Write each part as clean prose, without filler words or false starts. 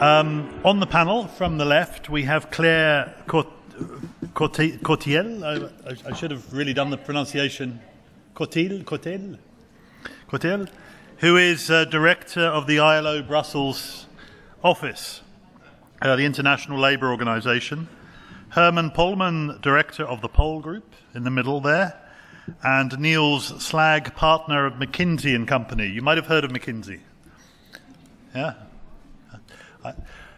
On the panel, from the left, we have Claire Courtiel. I should have really done the pronunciation. Courtiel, who is director of the ILO Brussels office, the International Labour Organization. Herman Polman, director of the Pole Group, in the middle there. And Niels Slag, partner of McKinsey & Company. You might have heard of McKinsey. Yeah.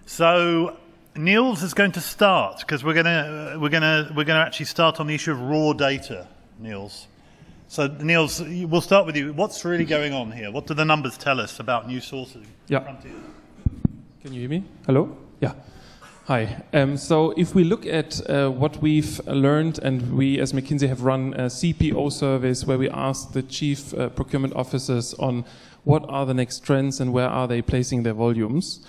So Niels is going to start, because we're going to actually start on the issue of raw data, Niels. So Niels, we'll start with you. What's really going on here? What do the numbers tell us about new sources? Yeah. Frontiers? Can you hear me? Hello? Yeah. Hi. So if we look at what we've learned, and we as McKinsey have run CPO surveys where we ask the chief procurement officers on what are the next trends and where are they placing their volumes.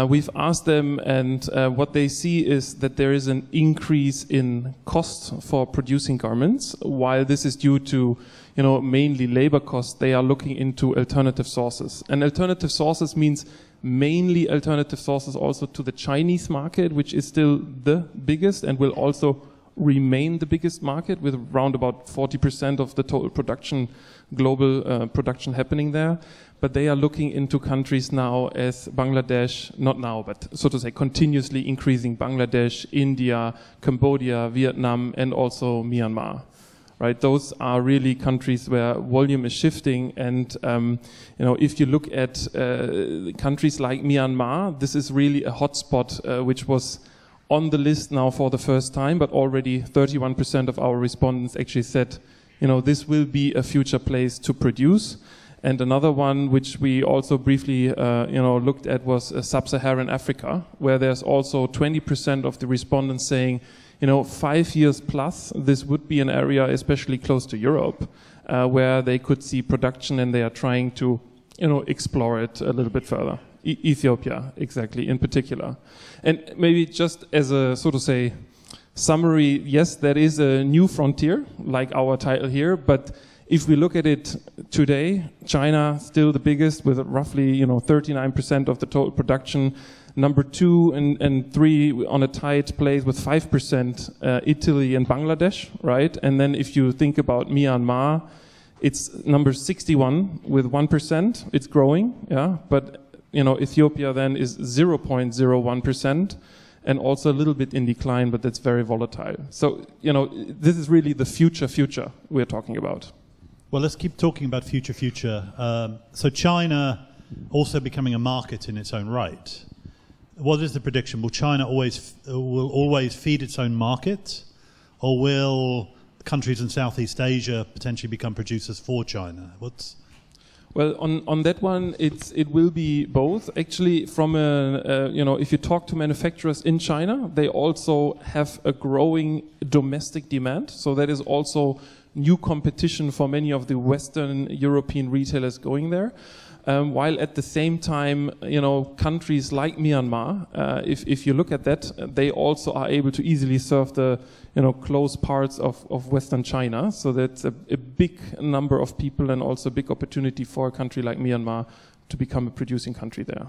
We've asked them, and what they see is that there is an increase in cost for producing garments. While this is due to, mainly labor costs, they are looking into alternative sources. And alternative sources means mainly alternative sources also to the Chinese market, which is still the biggest and will also remain the biggest market, with around about 40% of the total production, global production happening there. But they are looking into countries now as Bangladesh, not now, but so to say continuously increasing, Bangladesh, India, Cambodia, Vietnam, and also Myanmar. Right, those are really countries where volume is shifting, and if you look at countries like Myanmar, this is really a hotspot which was on the list now for the first time, but already 31% of our respondents actually said, this will be a future place to produce. And another one which we also briefly looked at was Sub-Saharan Africa, where there's also 20% of the respondents saying, 5 years plus, this would be an area, especially close to Europe, where they could see production, and they are trying to, explore it a little bit further. Ethiopia, exactly, in particular. And maybe just as a, so to say, summary, yes, that is a new frontier, like our title here, but if we look at it today, China still the biggest with roughly 39% of the total production. Number 2 and 3 on a tight place with 5%, Italy and Bangladesh, right? And then if you think about Myanmar, it's number 61 with 1%. It's growing, yeah. But Ethiopia then is 0.01%. And also a little bit in decline, but that's very volatile. So this is really the future we're talking about. Well, let's keep talking about future. So China also becoming a market in its own right. What is the prediction? Will China always feed its own market, or will countries in Southeast Asia potentially become producers for China? Well, on that one, it will be both. Actually, from if you talk to manufacturers in China, they also have a growing domestic demand. So that is also new competition for many of the Western European retailers going there. While at the same time, countries like Myanmar, if you look at that, they also are able to easily serve the, close parts of Western China. So that's a big number of people, and also a big opportunity for a country like Myanmar to become a producing country there.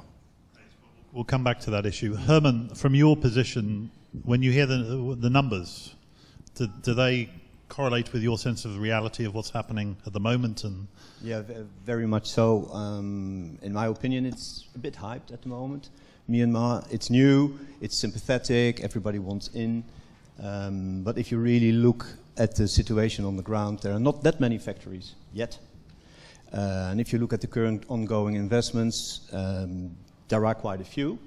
We'll come back to that issue. Herman, from your position, when you hear the numbers, do they correlate with your sense of the reality of what's happening at the moment? And yeah, very much so. In my opinion, it's a bit hyped at the moment. Myanmar, it's new, it's sympathetic, everybody wants in. But if you really look at the situation on the ground, there are not that many factories yet. And if you look at the current ongoing investments, there are quite a few.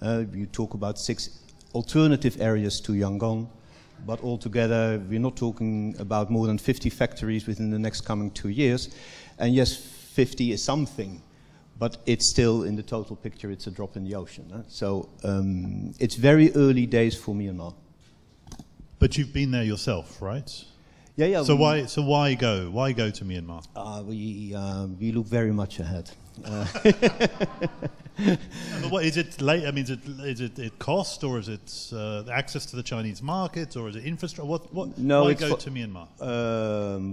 You talk about 6 alternative areas to Yangon. But altogether, we're not talking about more than 50 factories within the next coming 2 years. And yes, 50 is something, but it's still, in the total picture, it's a drop in the ocean. So it's very early days for Myanmar. But you've been there yourself, right? Yeah. So why go? Why go to Myanmar? We look very much ahead. What is it? I mean, is it cost, or is it access to the Chinese market, or is it infrastructure? No, why go to Myanmar?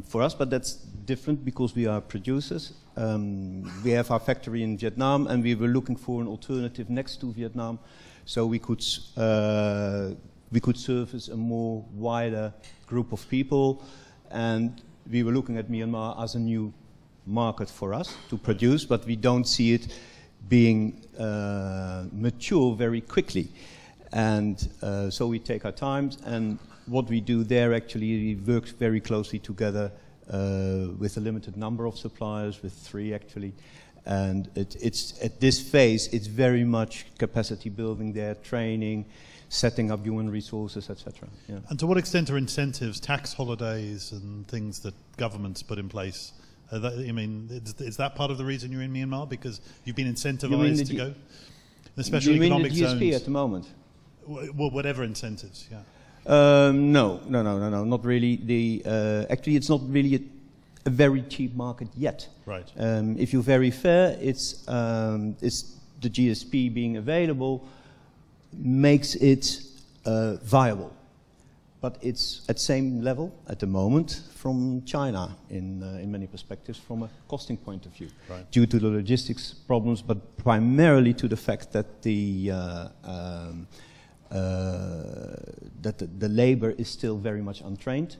For us, but that's different because we are producers. We have our factory in Vietnam, and we were looking for an alternative next to Vietnam, so we could service a more wider group of people, and we were looking at Myanmar as a new market for us to produce, but we don't see it being mature very quickly. And so we take our time, and what we do there actually, we work very closely together with a limited number of suppliers, with 3 actually. And it's at this phase, it's very much capacity building there, training, setting up human resources, etc. Yeah. And to what extent are incentives, tax holidays and things that governments put in place? Is that part of the reason you're in Myanmar? Because you've been incentivized to go? Especially economic zones? You mean the GSP at the moment? Well, whatever incentives, yeah. No, not really. Actually, it's not really a very cheap market yet. Right. If you're very fair, it's the GSP being available makes it viable. But it's at same level at the moment from China in many perspectives from a costing point of view, right, due to the logistics problems, but primarily to the fact that the labor is still very much untrained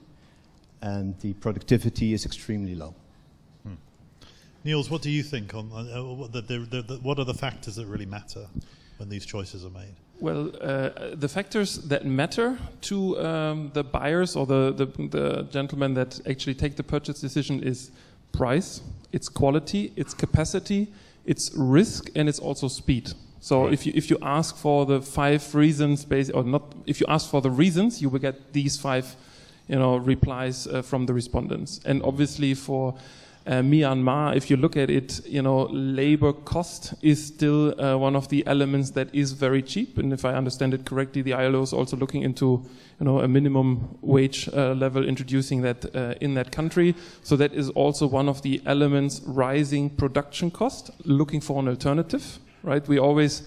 and the productivity is extremely low. Niels, what do you think on what are the factors that really matter when these choices are made? Well, the factors that matter to the buyers or the gentlemen that actually take the purchase decision is price, its quality, its capacity, its risk, and it's also speed. So right, if you ask for the 5 reasons, if you ask for the reasons, you will get these 5, replies from the respondents. And obviously for Myanmar, if you look at it, labor cost is still one of the elements that is very cheap. And if I understand it correctly, the ILO is also looking into, a minimum wage level, introducing that in that country. So that is also one of the elements, rising production cost, looking for an alternative, right? We always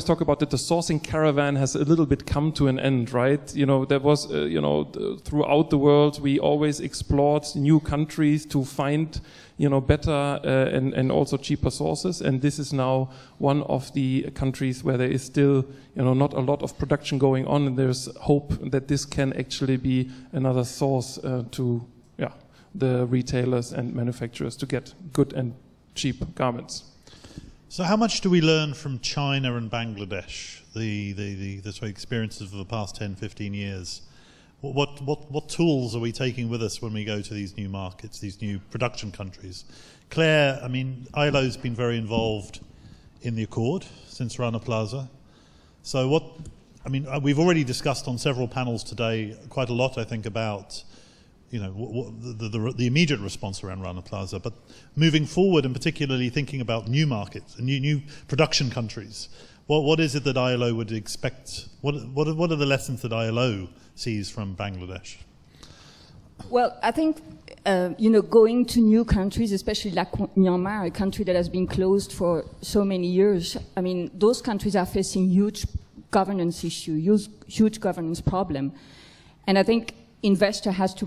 talk about that the sourcing caravan has a little bit come to an end, right? There was, throughout the world, we always explored new countries to find, better and also cheaper sources. And this is now one of the countries where there is still, not a lot of production going on. And there's hope that this can actually be another source to, the retailers and manufacturers to get good and cheap garments. So how much do we learn from China and Bangladesh, the sort of experiences of the past 10, 15 years? What tools are we taking with us when we go to these new markets, these new production countries? Claire, ILO's been very involved in the Accord since Rana Plaza. So we've already discussed on several panels today quite a lot, I think, about the immediate response around Rana Plaza, but moving forward and particularly thinking about new markets and new production countries, what is it that ILO would expect? What are the lessons that ILO sees from Bangladesh? Well, I think going to new countries, especially like Myanmar, a country that has been closed for so many years. Those countries are facing huge governance issues, huge governance problem, and I think investors have to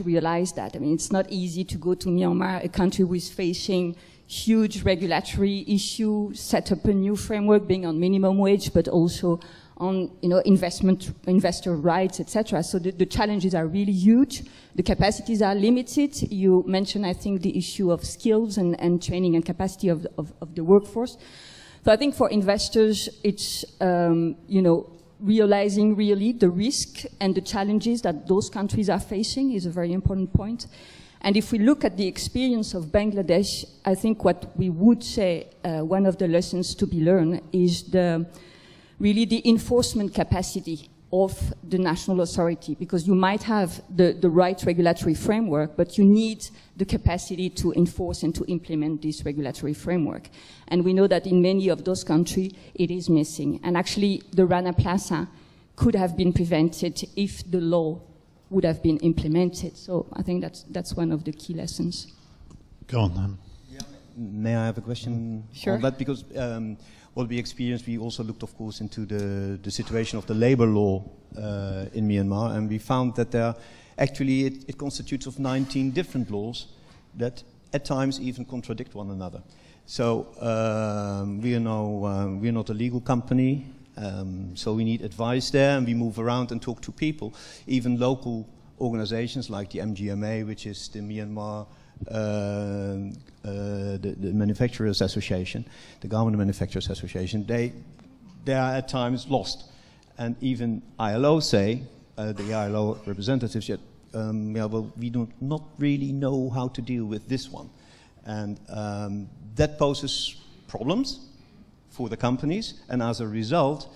realize that. It's not easy to go to Myanmar, a country who is facing huge regulatory issue, set up a new framework, being on minimum wage, but also on investor rights, etc. So the challenges are really huge. The capacities are limited. You mentioned, I think, the issue of skills and training and capacity of the workforce. So I think for investors, it's realizing really the risk and the challenges that those countries are facing is a very important point. And if we look at the experience of Bangladesh, I think what we would say one of the lessons to be learned is really the enforcement capacity of the national authority, because you might have the right regulatory framework, but you need the capacity to enforce and to implement this regulatory framework. And we know that in many of those countries, it is missing. And actually, the Rana Plaza could have been prevented if the law would have been implemented. So I think that's one of the key lessons. Go on then. May I have a question Sure. on that? Because what we experienced, we also looked, of course, into the situation of the labor law in Myanmar, and we found that there actually it constitutes of 19 different laws that at times even contradict one another. So we are not a legal company, so we need advice there, and we move around and talk to people, even local organizations like the MGMA, which is the Myanmar the Manufacturers Association, the Garment Manufacturers Association. They are at times lost, and even ILO say, the ILO representatives, yeah, well, we do not really know how to deal with this one, and that poses problems for the companies, and as a result,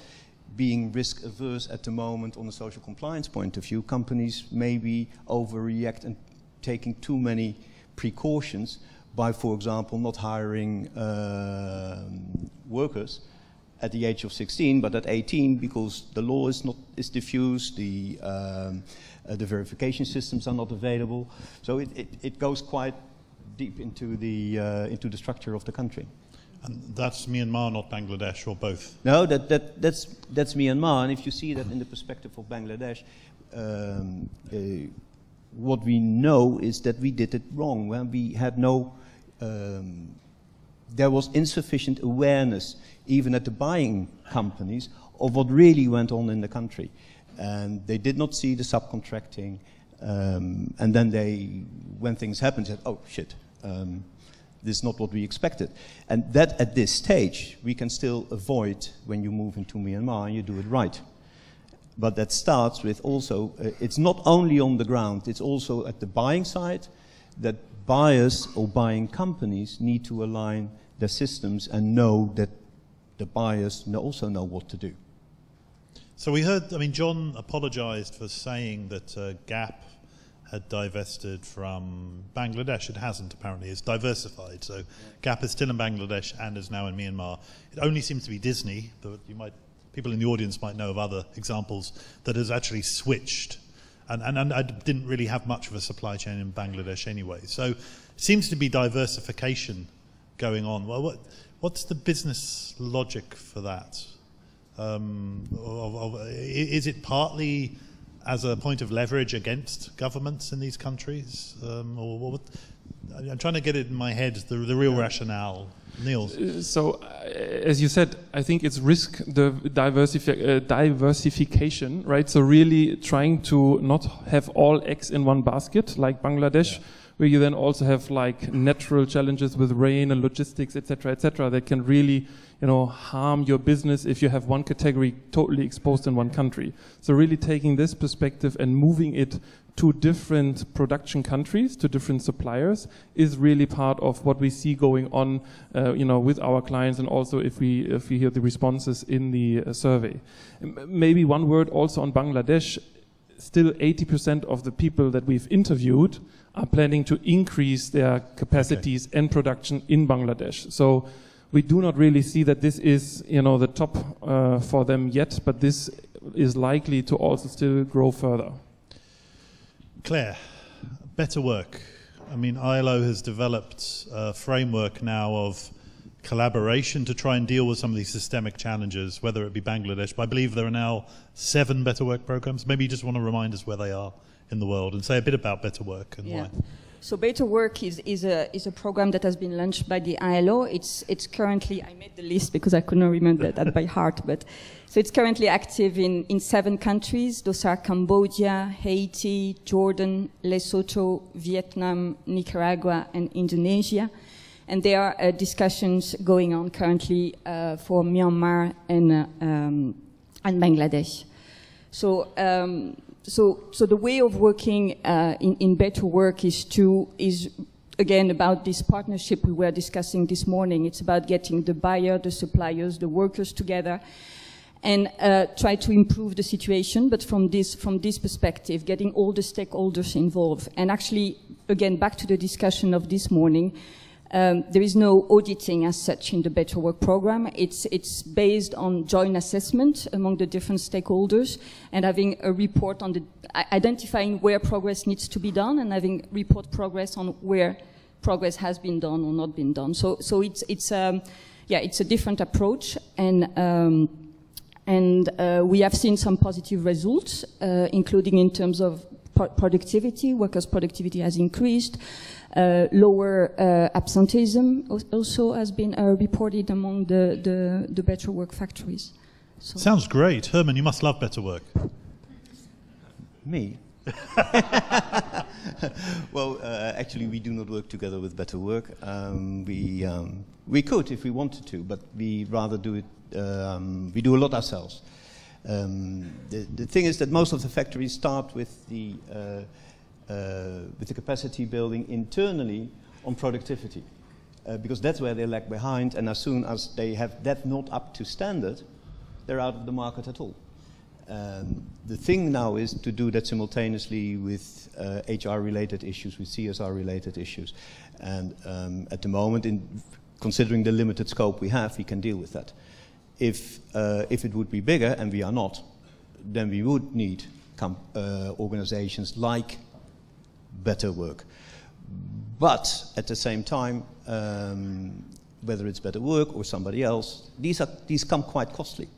being risk averse at the moment on a social compliance point of view, companies maybe overreact and taking too many precautions by, for example, not hiring workers at the age of 16, but at 18, because the law is diffused, the verification systems are not available. So it goes quite deep into the structure of the country. And that's Myanmar, not Bangladesh, or both? No, that's Myanmar, and if you see that in the perspective of Bangladesh, what we know is that we did it wrong. When we had there was insufficient awareness, even at the buying companies, of what really went on in the country. And they did not see the subcontracting, and then when things happened, said, oh shit, this is not what we expected. And that at this stage, we can still avoid when you move into Myanmar and you do it right. But that starts with also, it's not only on the ground, it's also at the buying side, that buyers or buying companies need to align their systems and know that the buyers also know what to do. So we heard, I mean, John apologized for saying that Gap had divested from Bangladesh. It hasn't, apparently. It's diversified. So Gap is still in Bangladesh and is now in Myanmar. It only seems to be Disney, but people in the audience might know of other examples that has actually switched, and I didn't really have much of a supply chain in Bangladesh anyway. So it seems to be diversification going on. Well, what's the business logic for that? Is it partly as a point of leverage against governments in these countries? Or I'm trying to get it in my head, the real rationale. Niels. So, as you said, I think it's diversification, right? So really trying to not have all eggs in one basket, like Bangladesh, where you then also have like natural challenges with rain and logistics, etc., that can really, harm your business if you have one category totally exposed in one country. So really taking this perspective and moving it to different production countries, to different suppliers, is really part of what we see going on, with our clients, and also if we hear the responses in the survey. Maybe one word also on Bangladesh. Still 80% of the people that we've interviewed are planning to increase their capacities and production in Bangladesh. So we do not really see that this is, the top for them yet, but this is likely to also still grow further. Claire, better work. I mean, ILO has developed a framework now of collaboration to try and deal with some of these systemic challenges, whether it be Bangladesh. But I believe there are now 7 better work programs. Maybe you just want to remind us where they are in the world and say a bit about better work and why. So Better Work is a program that has been launched by the ILO. It's currently, I made the list because I could not remember that by heart, but so it's currently active in 7 countries. Those are Cambodia, Haiti, Jordan, Lesotho, Vietnam, Nicaragua, and Indonesia. And there are discussions going on currently for Myanmar and Bangladesh. So the way of working in Better Work is again about this partnership we were discussing this morning. It's about getting the buyer, the suppliers, the workers together, and try to improve the situation. But from this perspective, getting all the stakeholders involved. And actually, again, back to the discussion of this morning. There is no auditing as such in the Better Work program. It's based on joint assessment among the different stakeholders and having a report on identifying where progress needs to be done and having report progress on where progress has been done or not been done. So it's a different approach, and we have seen some positive results, including in terms of productivity. Workers' productivity has increased. Lower absenteeism also has been reported among the Better Work factories. So sounds great. Herman, you must love Better Work. Me? Well, actually, we do not work together with Better Work. We could if we wanted to, but we rather do it. We do a lot ourselves. The thing is that most of the factories start with the capacity building internally on productivity, because that's where they lag behind. And as soon as they have that not up to standard, they're out of the market at all. The thing now is to do that simultaneously with HR-related issues, with CSR-related issues. And at the moment, considering the limited scope we have, we can deal with that. If it would be bigger, and we are not, then we would need organizations like Better Work. But at the same time, whether it's Better Work or somebody else, these come quite costly.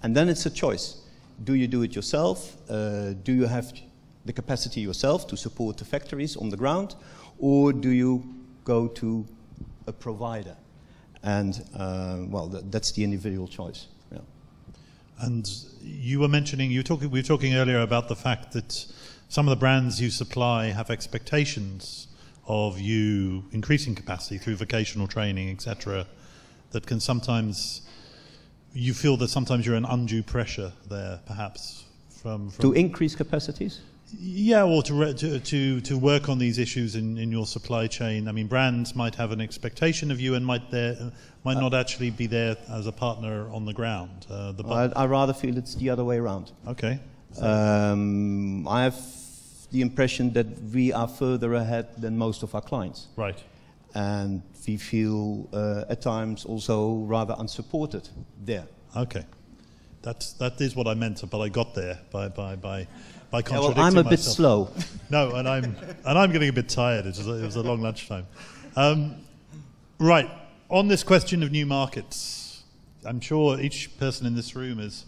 And then it's a choice. Do you do it yourself? Do you have the capacity yourself to support the factories on the ground? Or do you go to a provider? And, well, that's the individual choice. Yeah. And you were mentioning, we were talking earlier about the fact that some of the brands you supply have expectations of you increasing capacity through vocational training, etc., that can sometimes... You feel that sometimes you're in undue pressure there, perhaps, from to increase capacities? Yeah, or to work on these issues in your supply chain. I mean, brands might have an expectation of you and might not actually be there as a partner on the ground. I rather feel it's the other way around. Okay. I have the impression that we are further ahead than most of our clients. Right. And we feel at times also rather unsupported there. Okay, that is what I meant, but I got there by contradicting well, I'm a bit myself. slow. No, and I'm getting a bit tired. It was a long lunchtime. Right, on this question of new markets, I'm sure each person in this room is.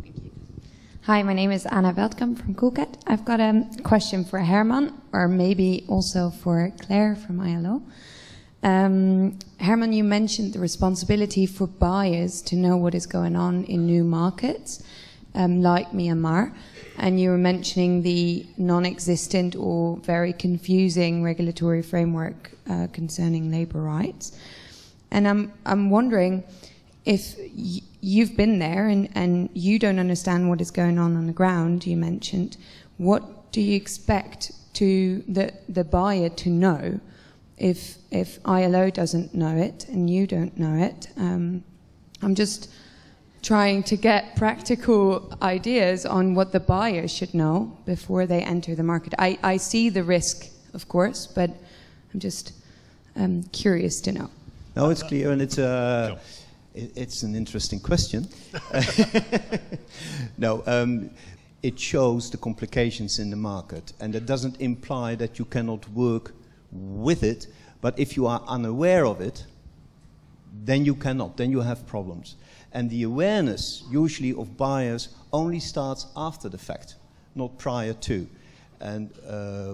Thank you. Hi, my name is Anna Veldkamp from Coolcat. I've got a question for Herman, or maybe also for Claire from ILO. Herman, you mentioned the responsibility for buyers to know what is going on in new markets, like Myanmar, and you were mentioning the non-existent or very confusing regulatory framework concerning labor rights. And I'm wondering if you've been there and you don't understand what is going on the ground, you mentioned, what do you expect to the buyer to know if ILO doesn't know it and you don't know it? I'm just trying to get practical ideas on what the buyer should know before they enter the market. I see the risk, of course, but I'm just curious to know. No, it's clear, and it's an interesting question. No, it shows the complications in the market, and that doesn't imply that you cannot work with it, but if you are unaware of it, then you cannot, then you have problems. And the awareness, usually, of buyers only starts after the fact, not prior to. And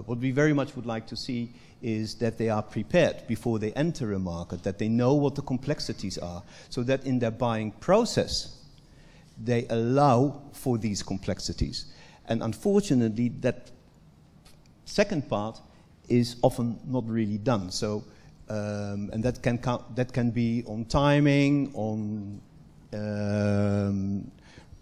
what we very much would like to see is that they are prepared before they enter a market, that they know what the complexities are, so that in their buying process, they allow for these complexities. And unfortunately, that second part is often not really done. So, and that can be on timing, on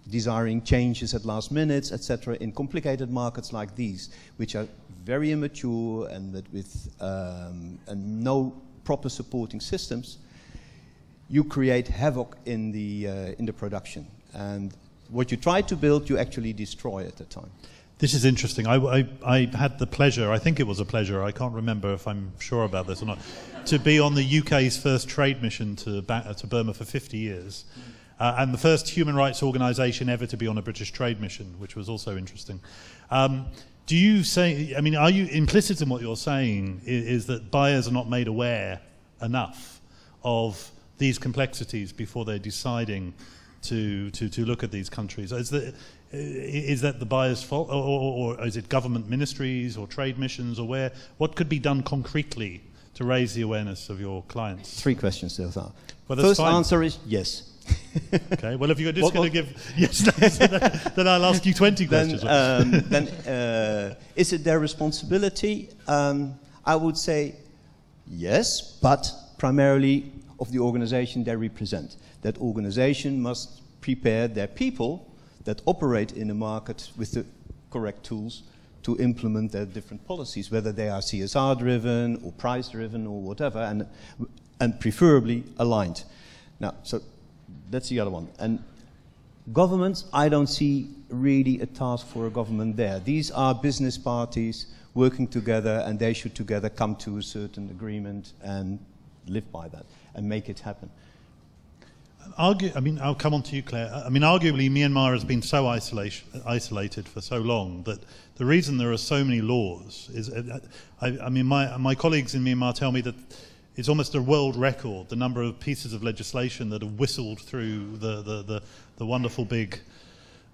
desiring changes at last minutes, etc. In complicated markets like these, which are very immature and that with and no proper supporting systems, you create havoc in the production. And what you try to build, you actually destroy at the time. This is interesting. I had the pleasure, I think it was a pleasure, I can't remember if I'm sure about this or not, to be on the UK's first trade mission to Burma for 50 years. And the first human rights organisation ever to be on a British trade mission, which was also interesting. Do you say, I mean, are you implicit in what you're saying is that buyers are not made aware enough of these complexities before they're deciding to look at these countries? Is that the buyer's fault, or is it government ministries or trade missions, or what could be done concretely to raise the awareness of your clients? 3 questions there. Well, first answer is yes. Okay, well, if you're just going to give yes, then I'll ask you 20 questions. Then is it their responsibility? I would say yes, but primarily of the organization they represent. That organization must prepare their people that operate in the market with the correct tools to implement their different policies, whether they are CSR-driven or price-driven or whatever, and preferably aligned. Now, so that's the other one. And governments, I don't see really a task for a government there. These are business parties working together, and they should together come to a certain agreement and live by that and make it happen. I mean, I'll come on to you, Claire. I mean, arguably, Myanmar has been so isolated for so long that the reason there are so many laws is, I mean, my colleagues in Myanmar tell me that it's almost a world record, the number of pieces of legislation that have whistled through the wonderful big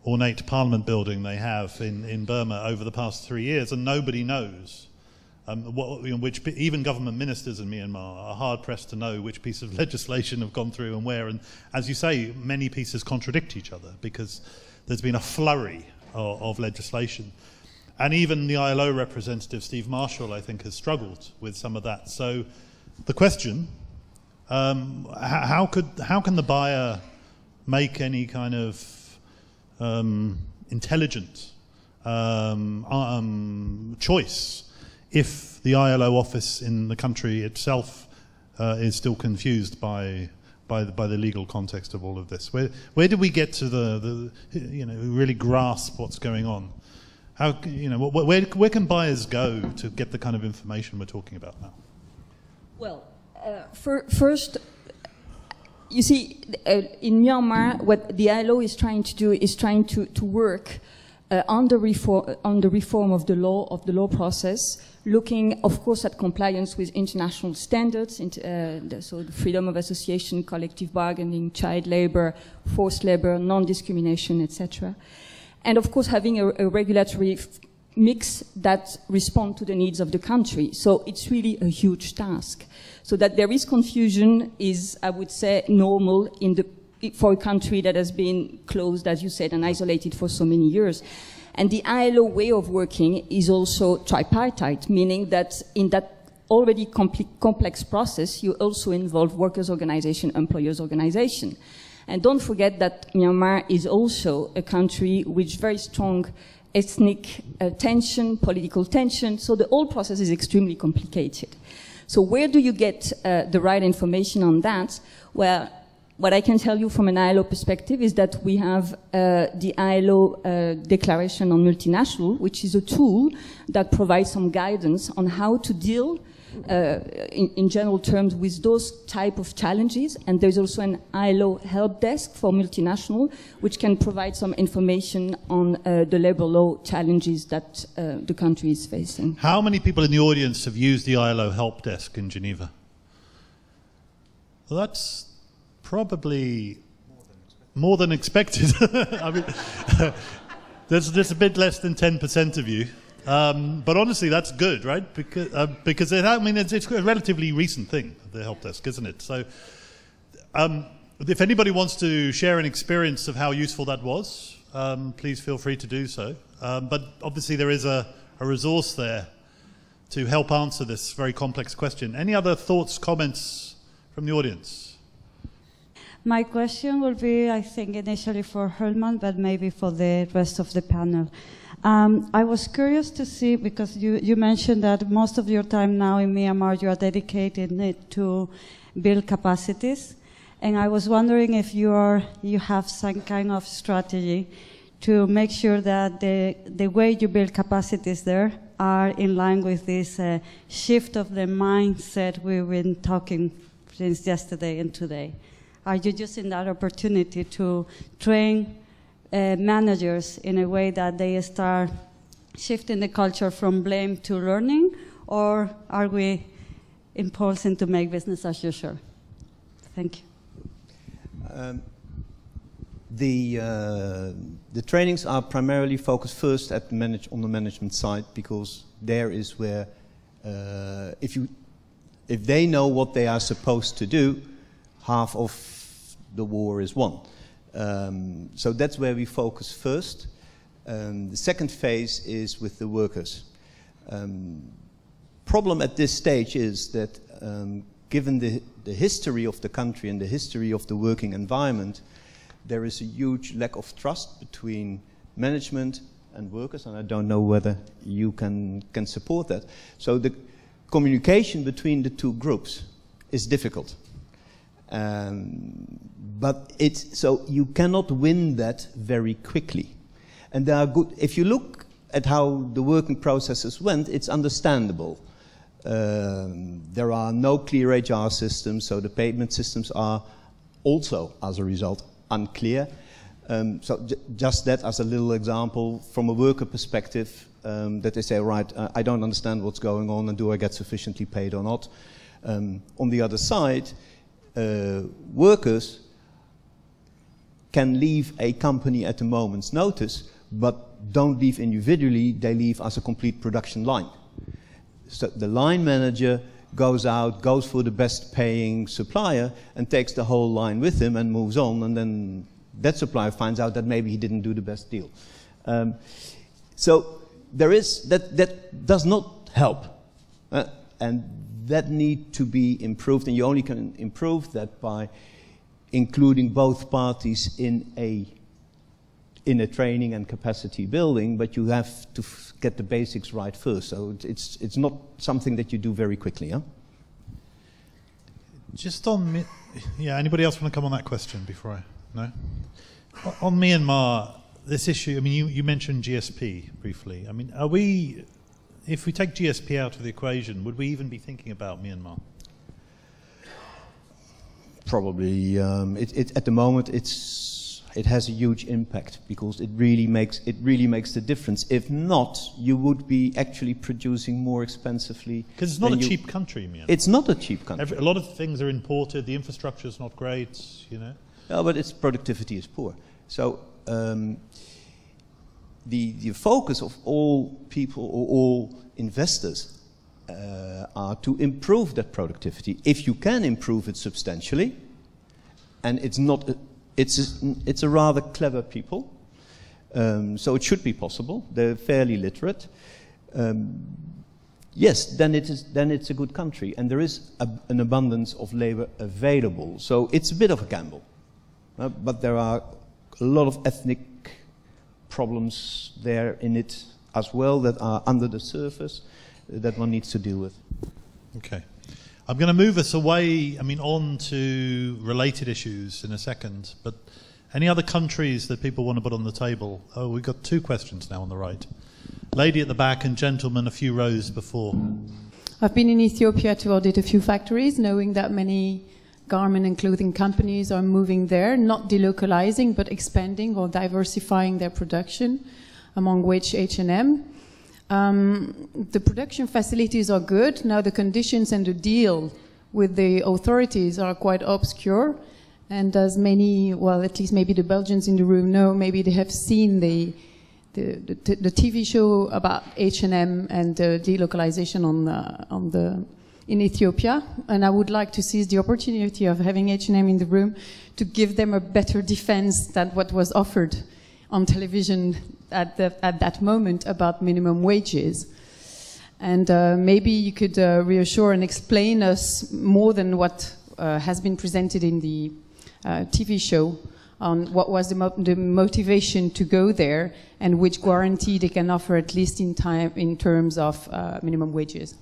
ornate parliament building they have in Burma over the past 3 years, and nobody knows. Which even government ministers in Myanmar are hard-pressed to know which piece of legislation have gone through and where. And as you say, many pieces contradict each other because there's been a flurry of legislation. And even the ILO representative, Steve Marshall, I think, has struggled with some of that. So the question, how can the buyer make any kind of intelligent choice if the ILO office in the country itself is still confused by the legal context of all of this? Where do we get to the really grasp what's going on? How, where can buyers go to get the kind of information we're talking about now? Well, first, you see, in Myanmar, what the ILO is trying to do is trying to work on the reform of the law process, looking, of course, at compliance with international standards, so the freedom of association, collective bargaining, child labor, forced labor, non-discrimination, etc. And of course, having a regulatory mix that respond to the needs of the country. So it's really a huge task. So that there is confusion is, I would say, normal for a country that has been closed, as you said, and isolated for so many years. And the ILO way of working is also tripartite, meaning that in that already complex process, you also involve workers' organization, employers' organization. And don't forget that Myanmar is also a country with very strong ethnic tension, political tension, so the whole process is extremely complicated. So where do you get the right information on that? Well, what I can tell you from an ILO perspective is that we have the ILO Declaration on Multinational, which is a tool that provides some guidance on how to deal in general terms with those type of challenges. And there's also an ILO Help Desk for multinational, which can provide some information on the labor law challenges that the country is facing. How many people in the audience have used the ILO Help Desk in Geneva? Well, that's probably more than expected. I mean, there's a bit less than 10% of you. But honestly, that's good, right? Because it's a relatively recent thing, the help desk, isn't it? So if anybody wants to share an experience of how useful that was, please feel free to do so. But obviously there is a resource there to help answer this very complex question. Any other thoughts, comments from the audience? My question will be, I think, initially for Herman, but maybe for the rest of the panel. I was curious to see, because you mentioned that most of your time now in Myanmar you are dedicated to build capacities, and I was wondering if you have some kind of strategy to make sure that the way you build capacities there are in line with this shift of the mindset we've been talking since yesterday and today? Are you using that opportunity to train managers in a way that they start shifting the culture from blame to learning, or are we impulsing to make business as usual? Thank you. The trainings are primarily focused first at on the management side, because there is where if they know what they are supposed to do, half of the war is won. So that's where we focus first. The second phase is with the workers. Problem at this stage is that given the history of the country and the history of the working environment, there is a huge lack of trust between management and workers, and I don't know whether you can support that. So the communication between the two groups is difficult. But so you cannot win that very quickly. And there are if you look at how the working processes went, it's understandable. There are no clear HR systems, so the payment systems are also, as a result, unclear. So just that as a little example from a worker perspective, that they say, right, I don't understand what's going on, and do I get sufficiently paid or not? On the other side, workers can leave a company at a moment's notice, but don't leave individually, they leave as a complete production line. So the line manager goes out, goes for the best paying supplier and takes the whole line with him and moves on, and then that supplier finds out that maybe he didn't do the best deal. So there is, that does not help. And that need to be improved, and you only can improve that by including both parties in a training and capacity building, but you have to get the basics right first. So it's not something that you do very quickly. Huh? Just on, anybody else want to come on that question before I, no? On Myanmar, this issue, I mean, you mentioned GSP briefly. I mean, if we take GSP out of the equation, would we even be thinking about Myanmar? Probably. At the moment, it has a huge impact, because it really makes the difference. If not, you would be actually producing more expensively. Because it's not a cheap country, Myanmar. It's not a cheap country. A lot of things are imported. The infrastructure is not great, you know. No, but its productivity is poor. So the focus of all people or all investors are to improve that productivity. If you can improve it substantially, and it's not. It's a rather clever people, so it should be possible. They're fairly literate. Yes, then it's a good country, and there is an abundance of labor available. So it's a bit of a gamble, but there are a lot of ethnic problems there in it as well that are under the surface that one needs to deal with. Okay. I'm going to move us away, on to related issues in a second, but any other countries that people want to put on the table? Oh, we've got two questions now on the right. Lady at the back and gentleman a few rows before. I've been in Ethiopia to audit a few factories, knowing that many garment and clothing companies are moving there, not delocalizing, but expanding or diversifying their production, among which H&M. The production facilities are good. Now the conditions and the deal with the authorities are quite obscure. And as many, well, at least maybe the Belgians in the room know, maybe they have seen the TV show about H&M and the delocalization in Ethiopia. And I would like to seize the opportunity of having H&M in the room to give them a better defense than what was offered on television at that moment about minimum wages. And maybe you could reassure and explain us more than what has been presented in the TV show on what was the motivation to go there and which guarantee they can offer, at least in terms of minimum wages.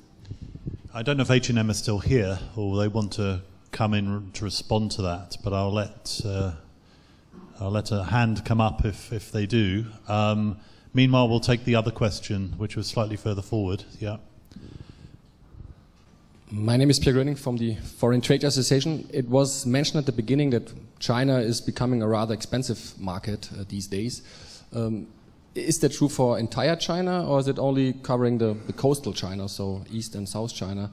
I don't know if H&M is still here or they want to come in to respond to that, but I'll let I'll let a hand come up if they do. Meanwhile, we'll take the other question, which was slightly further forward. Yeah. My name is Pierre Gröning from the Foreign Trade Association. It was mentioned at the beginning that China is becoming a rather expensive market these days. Is that true for entire China, or is it only covering the coastal China, so East and South China?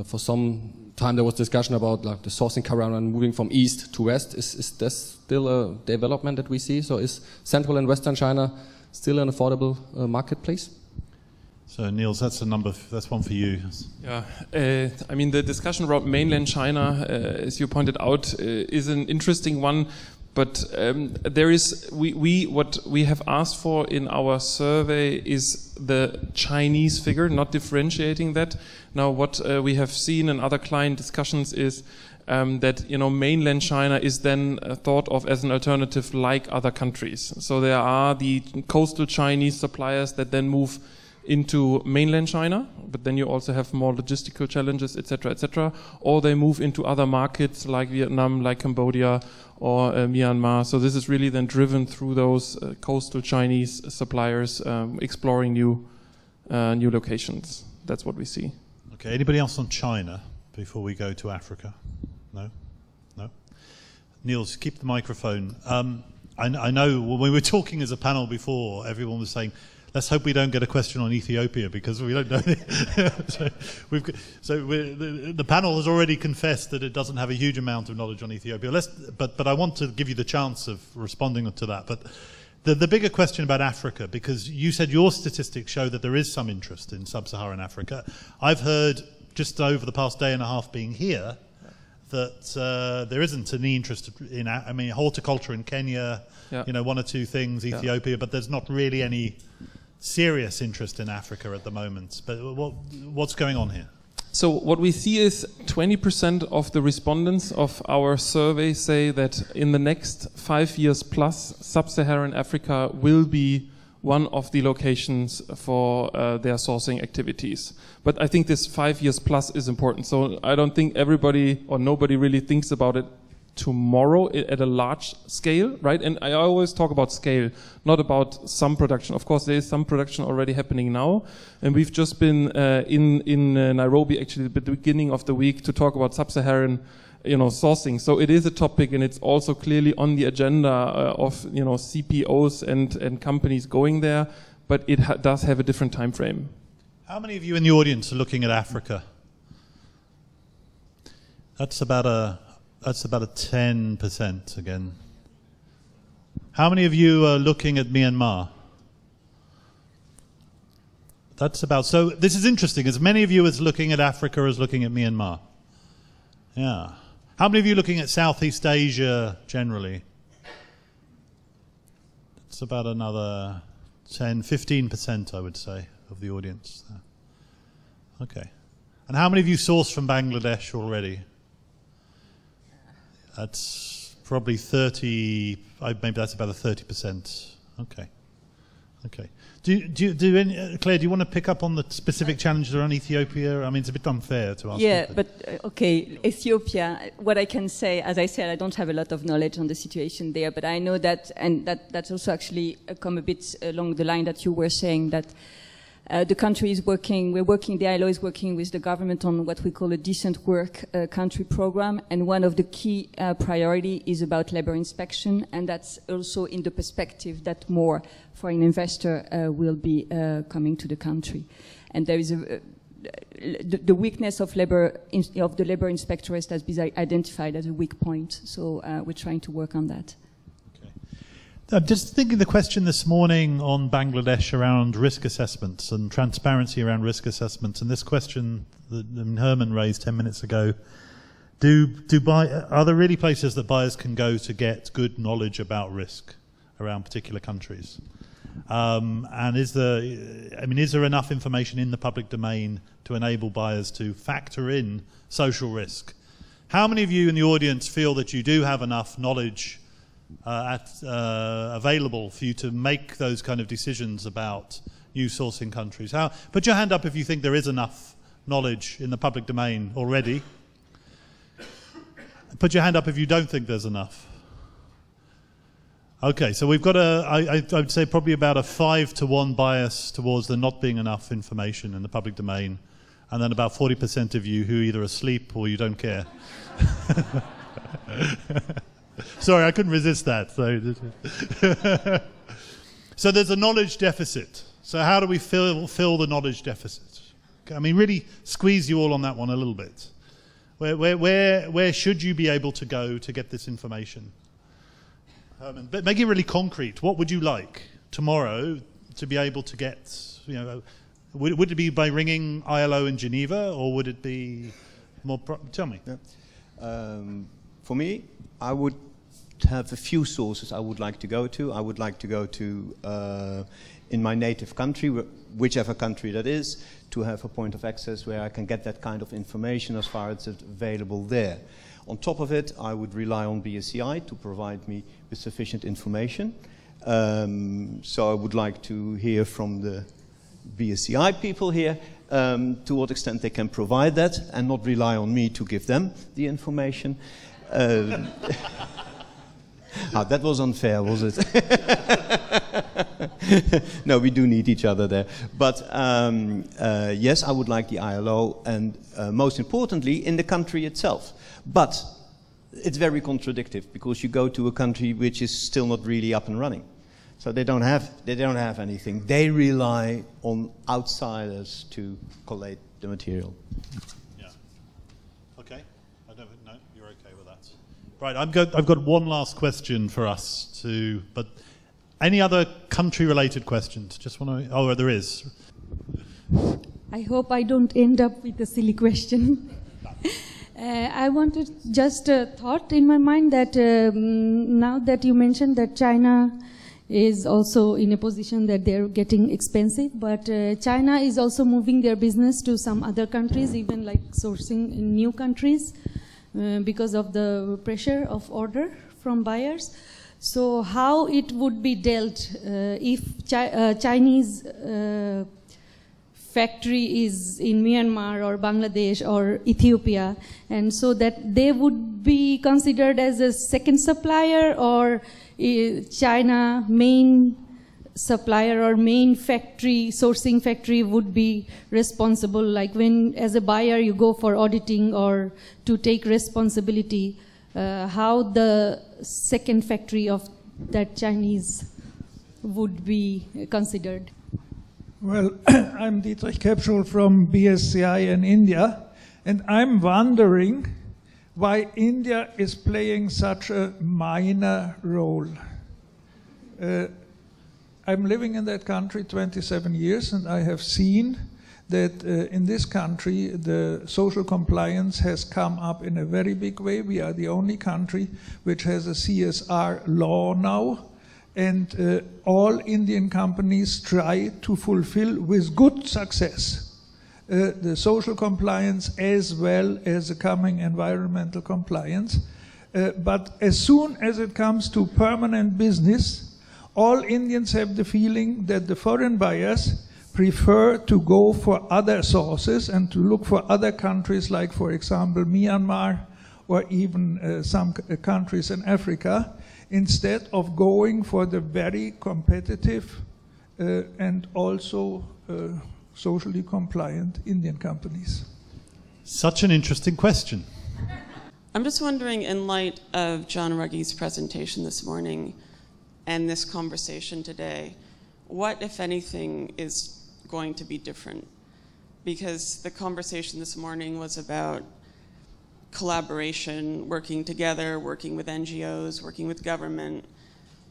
For some time there was discussion about like the sourcing caravan moving from East to West. Is this still a development that we see? So is Central and Western China still an affordable marketplace? So Niels, that's one for you. Yeah, I mean the discussion about mainland China, as you pointed out, is an interesting one. But there is what we have asked for in our survey is the Chinese figure, not differentiating that. Now, what we have seen in other client discussions is that mainland China is then thought of as an alternative like other countries. So there are the coastal Chinese suppliers that then move into mainland China, but then you also have more logistical challenges, etc., etc. Or they move into other markets like Vietnam, like Cambodia, or Myanmar. So this is really then driven through those coastal Chinese suppliers exploring new locations. That's what we see. Okay. Anybody else on China before we go to Africa? No. Niels, keep the microphone. I know when we were talking as a panel before, everyone was saying, let's hope we don't get a question on Ethiopia because we don't know. The panel has already confessed that it doesn't have a huge amount of knowledge on Ethiopia. But I want to give you the chance of responding to that. But the bigger question about Africa, because you said your statistics show that there is some interest in sub-Saharan Africa. I've heard just over the past day and a half being here that there isn't any interest in, horticulture in Kenya, one or two things, Ethiopia, but there's not really any serious interest in Africa at the moment. But what's going on here? So what we see is 20% of the respondents of our survey say that in the next 5 years plus, sub-Saharan Africa will be one of the locations for their sourcing activities. But I think this 5 years plus is important. So I don't think everybody or nobody really thinks about it tomorrow at a large scale, right? And I always talk about scale, not about some production. Of course, there is some production already happening now. And we've just been in Nairobi, actually, at the beginning of the week to talk about sub-Saharan sourcing. So it is a topic, and it's also clearly on the agenda of CPOs and companies going there, but it does have a different time frame. How many of you in the audience are looking at Africa? That's about a 10% again. How many of you are looking at Myanmar? That's about, so this is interesting. As many of you as looking at Africa as looking at Myanmar. Yeah. How many of you looking at Southeast Asia generally? It's about another 10, 15%, I would say, of the audience. Okay. And how many of you source from Bangladesh already? That's probably 30, maybe that's about a 30%. Okay. Okay. Claire, do you want to pick up on the specific challenges around Ethiopia? I mean, it's a bit unfair to ask. Yeah, okay, Ethiopia, what I can say, as I said, I don't have a lot of knowledge on the situation there, but I know that, and that's also actually come a bit along the line that you were saying, that the country is working, the ILO is working with the government on what we call a decent work country program, and one of the key priority is about labor inspection, and that's also in the perspective that more foreign investor will be coming to the country. And there is the weakness of the labor inspectorate has been identified as a weak point, so we're trying to work on that. I'm just thinking the question this morning on Bangladesh around risk assessments and transparency around risk assessments, and this question that Herman raised 10 minutes ago, are there really places that buyers can go to get good knowledge about risk around particular countries? And is there enough information in the public domain to enable buyers to factor in social risk? How many of you in the audience feel that you do have enough knowledge available for you to make those kind of decisions about new sourcing countries? Put your hand up if you think there is enough knowledge in the public domain already. Put your hand up if you don't think there's enough. Okay, so we've got I would say probably about a 5-to-1 bias towards there not being enough information in the public domain, and then about 40% of you who either are asleep or you don't care. Sorry, I couldn't resist that. So there's a knowledge deficit. So how do we fill the knowledge deficit? I mean, really squeeze you all on that one a little bit. Where should you be able to go to get this information? But make it really concrete. What would you like tomorrow to be able to get? You know, would it be by ringing ILO in Geneva, or would it be more? Tell me. Yeah. For me, I would have a few sources I would like to go to. I would like to go to in my native country, whichever country that is, to have a point of access where I can get that kind of information as far as it's available there. On top of it, I would rely on BSCI to provide me with sufficient information. So I would like to hear from the BSCI people here to what extent they can provide that and not rely on me to give them the information. That was unfair, was it? No, we do need each other there. But yes, I would like the ILO, and most importantly, in the country itself. But it's very contradictory, because you go to a country which is still not really up and running. So they don't have anything. They rely on outsiders to collate the material. Yeah. Okay. No, you're okay with that. Right. I've got one last question for us but any other country-related questions? Just want to. Oh, there is. I hope I don't end up with a silly question. I wanted just a thought in my mind that now that you mentioned that China is also in a position that they're getting expensive, but China is also moving their business to some other countries, even like sourcing in new countries because of the pressure of order from buyers. So how it would be dealt if Chinese factory is in Myanmar or Bangladesh or Ethiopia, and so that they would be considered as a second supplier, or China main supplier or main factory, sourcing factory would be responsible, like when as a buyer you go for auditing or to take responsibility, how the second factory of that Chinese would be considered? Well, I'm Dietrich Kepschel from BSCI in India, and I'm wondering why India is playing such a minor role. I'm living in that country 27 years, and I have seen that in this country the social compliance has come up in a very big way. We are the only country which has a CSR law now. And all Indian companies try to fulfill with good success the social compliance as well as the coming environmental compliance. But as soon as it comes to permanent business, all Indians have the feeling that the foreign buyers prefer to go for other sources and to look for other countries, like, for example, Myanmar or even some countries in Africa, instead of going for the very competitive and also socially compliant Indian companies. Such an interesting question. I'm just wondering, in light of John Ruggie's presentation this morning and this conversation today, what, if anything, is going to be different? Because the conversation this morning was about collaboration, working together, working with NGOs, working with government,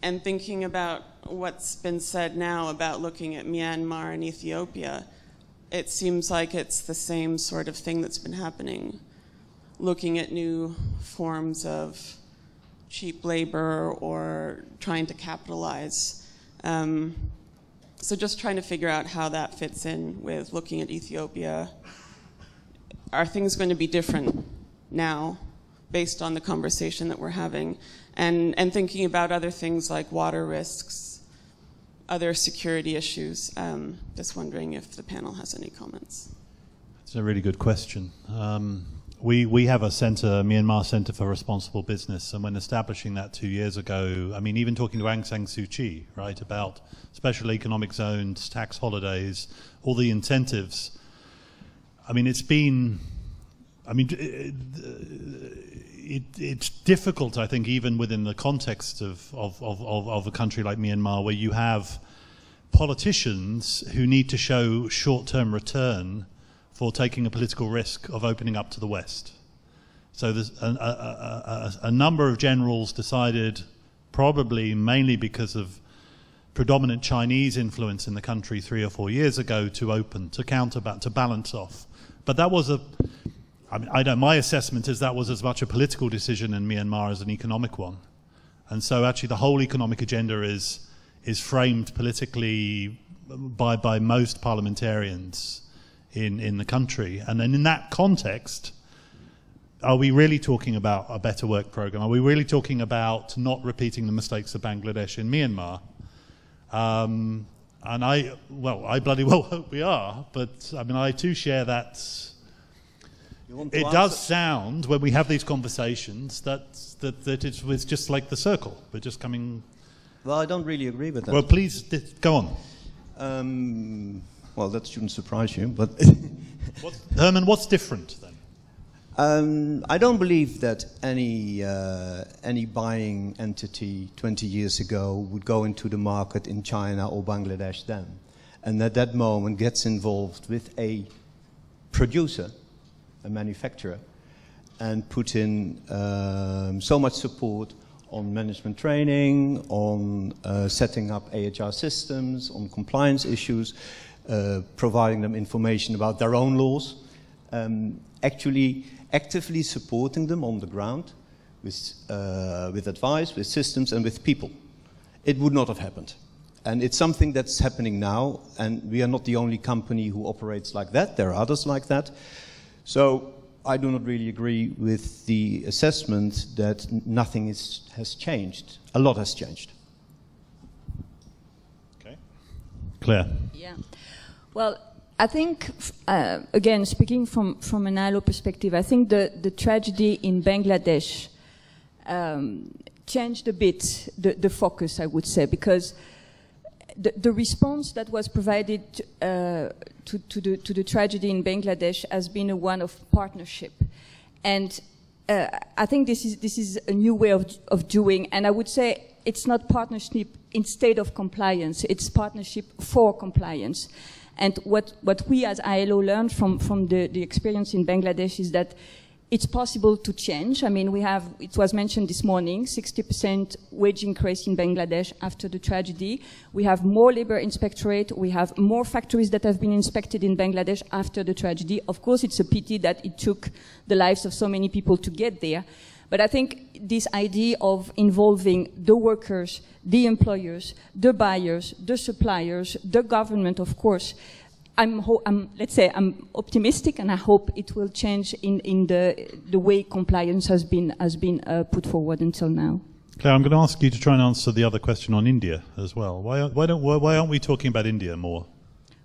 and thinking about what's been said now about looking at Myanmar and Ethiopia. It seems like it's the same sort of thing that's been happening, looking at new forms of cheap labor or trying to capitalize. So just trying to figure out how that fits in with looking at Ethiopia. Are things going to be different now, based on the conversation that we're having, and thinking about other things like water risks, other security issues? Just wondering if the panel has any comments. That's a really good question. we have a centre, Myanmar Centre for Responsible Business, and when establishing that 2 years ago, I mean, even talking to Aung San Suu Kyi, right, about special economic zones, tax holidays, all the incentives. I mean, it's been, I mean, it's difficult, I think, even within the context of a country like Myanmar, where you have politicians who need to show short-term return for taking a political risk of opening up to the West. So there's a number of generals decided, probably mainly because of predominant Chinese influence in the country 3 or 4 years ago, to open, to to balance off. But that was my assessment is that was as much a political decision in Myanmar as an economic one. And so actually the whole economic agenda is framed politically by most parliamentarians in the country. And then in that context, are we really talking about a better work program? Are we really talking about not repeating the mistakes of Bangladesh in Myanmar? And I bloody well hope we are, but I mean, I too share that. It does sound, when we have these conversations, that it's just like the circle. We're just coming. Well, I don't really agree with that. Well, please, go on. Well, that shouldn't surprise you, but... Herman, what's different then? I don't believe that any buying entity 20 years ago would go into the market in China or Bangladesh then, and at that moment gets involved with a producer, a manufacturer, and put in so much support on management training, on setting up AHR systems, on compliance issues, providing them information about their own laws, actually actively supporting them on the ground with advice, with systems, and with people. It would not have happened. And it's something that's happening now, and we are not the only company who operates like that. There are others like that. So I do not really agree with the assessment that nothing has changed. A lot has changed. Okay. Claire. Yeah. Well, I think, again, speaking from an ILO perspective, I think the tragedy in Bangladesh changed a bit the focus, I would say, because the response that was provided to the tragedy in Bangladesh has been a one of partnership. And I think this is a new way of doing, and I would say it's not partnership instead of compliance, it's partnership for compliance. And what we as ILO learned from the experience in Bangladesh is that it's possible to change. I mean, it was mentioned this morning, 60% wage increase in Bangladesh after the tragedy. We have more labor inspectorate. We have more factories that have been inspected in Bangladesh after the tragedy. Of course, it's a pity that it took the lives of so many people to get there. But I think this idea of involving the workers, the employers, the buyers, the suppliers, the government, of course, I'm optimistic, and I hope it will change in the way compliance has been put forward until now. Claire, I'm going to ask you to try and answer the other question on India as well. Why aren't we talking about India more?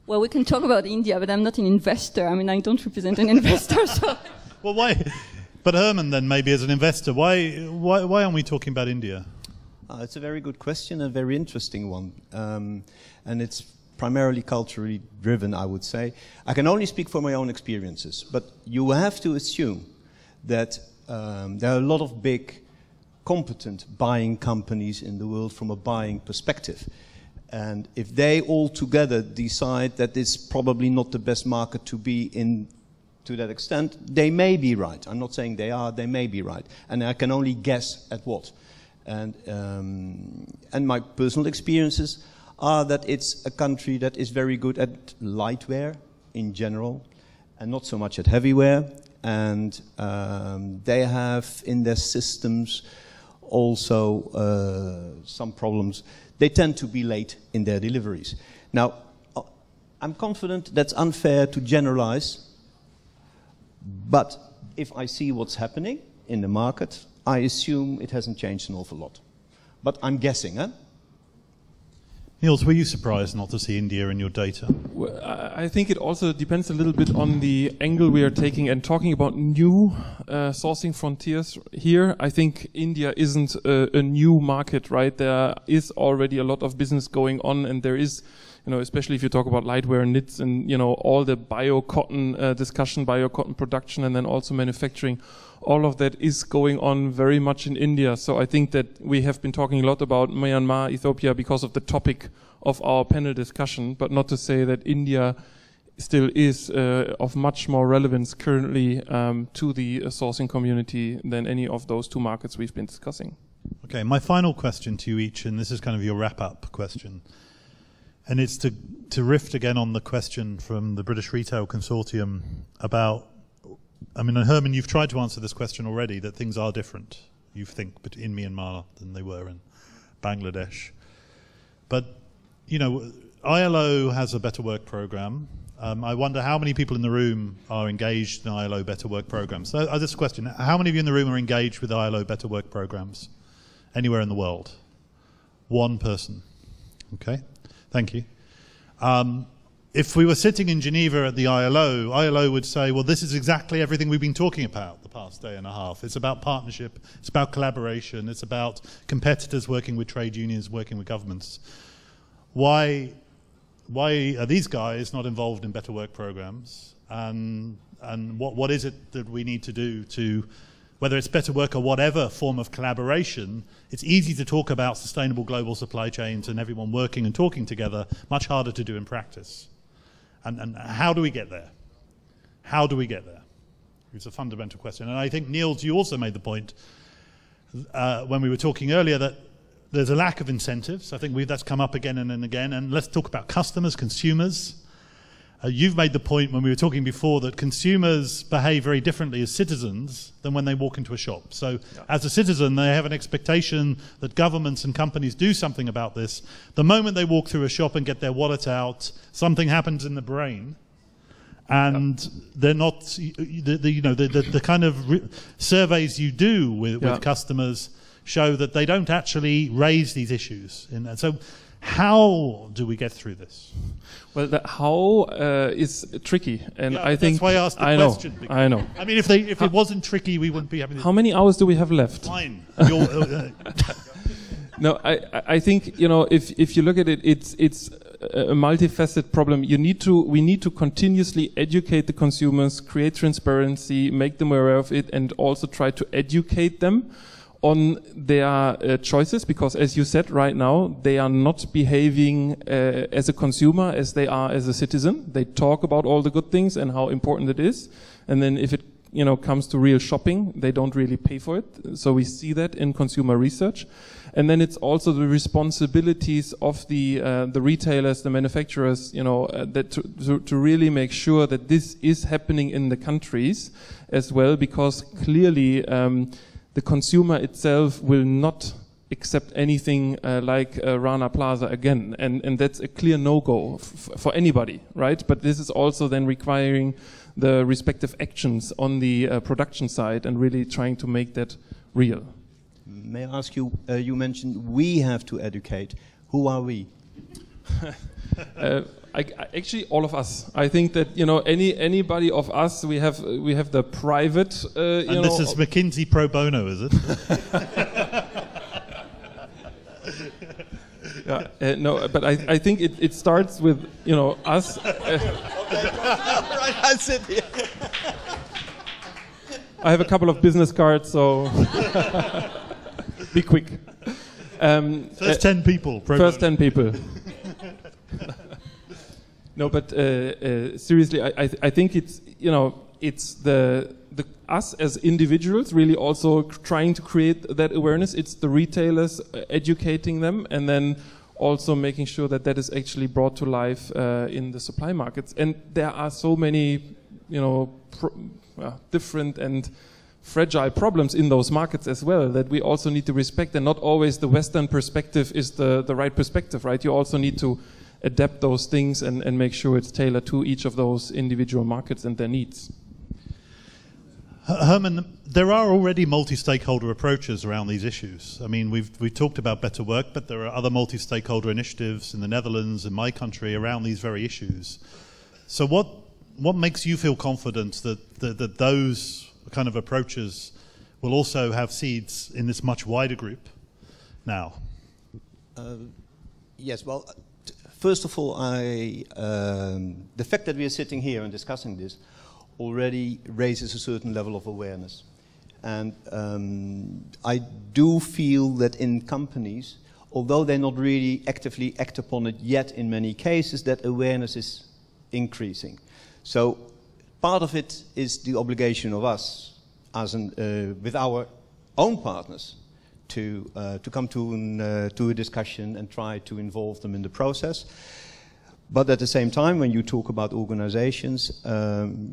Well, we can talk about India, but I'm not an investor. I mean, I don't represent an investor, so. Well, why? But Herman, then, maybe as an investor, why aren't we talking about India? It's a very good question, a very interesting one, and it's primarily culturally driven, I would say. I can only speak for my own experiences, but you have to assume that there are a lot of big, competent buying companies in the world from a buying perspective. And if they all together decide that it's probably not the best market to be in to that extent, they may be right. I'm not saying they are, they may be right. And I can only guess at what. And my personal experiences are that it's a country that is very good at lightware in general, and not so much at heavyware. And they have in their systems also some problems. They tend to be late in their deliveries. Now, I'm confident that's unfair to generalize, but if I see what's happening in the market, I assume it hasn't changed an awful lot. But I'm guessing, huh? Niels, were you surprised not to see India in your data? Well, I think it also depends a little bit on the angle we are taking and talking about new sourcing frontiers here. I think India isn't a new market, right? There is already a lot of business going on, and there is, especially if you talk about lightwear and knits and, all the bio-cotton discussion, bio-cotton production, and then also manufacturing. All of that is going on very much in India. So I think that we have been talking a lot about Myanmar, Ethiopia because of the topic of our panel discussion, but not to say that India still is of much more relevance currently to the sourcing community than any of those two markets we've been discussing. Okay, my final question to you each, and this is kind of your wrap-up question, and it's to riff again on the question from the British Retail Consortium about, Herman, you've tried to answer this question already, that things are different, you think, in Myanmar than they were in Bangladesh. But, ILO has a Better Work program. I wonder how many people in the room are engaged in ILO Better Work programs. So this question, how many of you in the room are engaged with ILO Better Work programs anywhere in the world? One person. Okay, thank you. If we were sitting in Geneva at the ILO would say, well, this is exactly everything we've been talking about the past day and a half. It's about partnership, it's about collaboration, it's about competitors working with trade unions, working with governments. Why are these guys not involved in Better Work programs? And what is it that we need to do to, whether it's Better Work or whatever form of collaboration, it's easy to talk about sustainable global supply chains and everyone working and talking together, much harder to do in practice. And how do we get there? How do we get there? It's a fundamental question. And I think, Niels, you also made the point when we were talking earlier that there's a lack of incentives. I think that's come up again and again. And let's talk about customers, consumers. You've made the point when we were talking before that consumers behave very differently as citizens than when they walk into a shop. So as a citizen, they have an expectation that governments and companies do something about this. The moment they walk through a shop and get their wallet out, something happens in the brain. And they're not, the kind of surveys you do with customers show that they don't actually raise these issues. And so how do we get through this? Well, the how is tricky, and I think that's why I asked the question. I know. I mean, if it wasn't tricky, we wouldn't be having this. How many hours do we have left? Fine. No, I think if you look at it, it's a multifaceted problem. We need to continuously educate the consumers, create transparency, make them aware of it, and also try to educate them on their choices, because as you said right now, they are not behaving as a consumer as they are as a citizen. They talk about all the good things and how important it is, and then if it comes to real shopping, they don't really pay for it. So we see that in consumer research. And then it's also the responsibilities of the retailers, the manufacturers, that to really make sure that this is happening in the countries as well, because clearly the consumer itself will not accept anything like Rana Plaza again, and that's a clear no-go for anybody, right? But this is also then requiring the respective actions on the production side and really trying to make that real. May I ask you, you mentioned we have to educate. Who are we? Actually, all of us. I think that anybody of us, we have the private. And this is McKinsey pro bono, is it? No, but I think it starts with us. Right, I sit here. I have a couple of business cards, so be quick. First 10 people. First 10 people. No, but seriously, I think it's it's the us as individuals really also trying to create that awareness. It's the retailers educating them, and then also making sure that that is actually brought to life in the supply markets. And there are so many different and fragile problems in those markets as well that we also need to respect, and not always the Western perspective is the right perspective, right? You also need to adapt those things and make sure it's tailored to each of those individual markets and their needs. Herman, there are already multi-stakeholder approaches around these issues. I mean, we've talked about Better Work, but there are other multi-stakeholder initiatives in the Netherlands, in my country, around these very issues. So what makes you feel confident that those kind of approaches will also have seeds in this much wider group now? Yes, well, first of all, the fact that we are sitting here and discussing this already raises a certain level of awareness. And I do feel that in companies, although they not really actively act upon it yet in many cases, that awareness is increasing. So part of it is the obligation of us as with our own partners to come to a discussion and try to involve them in the process. But at the same time, when you talk about organizations,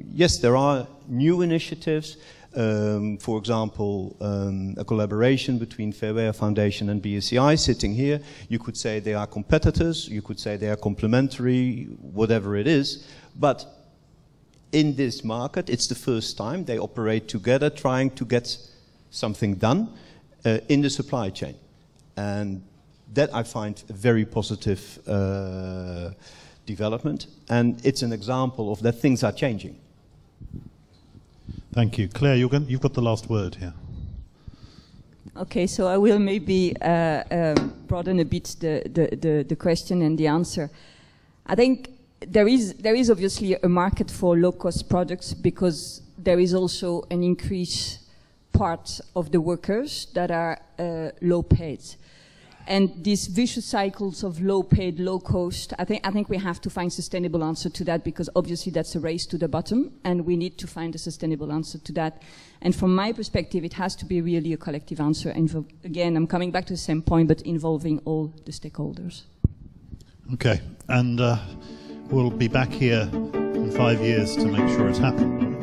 yes, there are new initiatives. For example, a collaboration between Fairware Foundation and BSCI sitting here. You could say they are competitors, you could say they are complementary, whatever it is. But in this market, it's the first time they operate together trying to get something done in the supply chain. And that I find a very positive development, and it's an example of that things are changing. Thank you. Claire, you've got the last word here. Okay, so I will maybe broaden a bit the question and the answer. I think there is obviously a market for low-cost products because there is also an increased part of the workers that are low paid. And these vicious cycles of low paid, low cost, I think we have to find sustainable answer to that, because obviously that's a race to the bottom and we need to find a sustainable answer to that. And from my perspective, it has to be really a collective answer. And again, I'm coming back to the same point, but involving all the stakeholders. Okay, and we'll be back here in 5 years to make sure it's happened.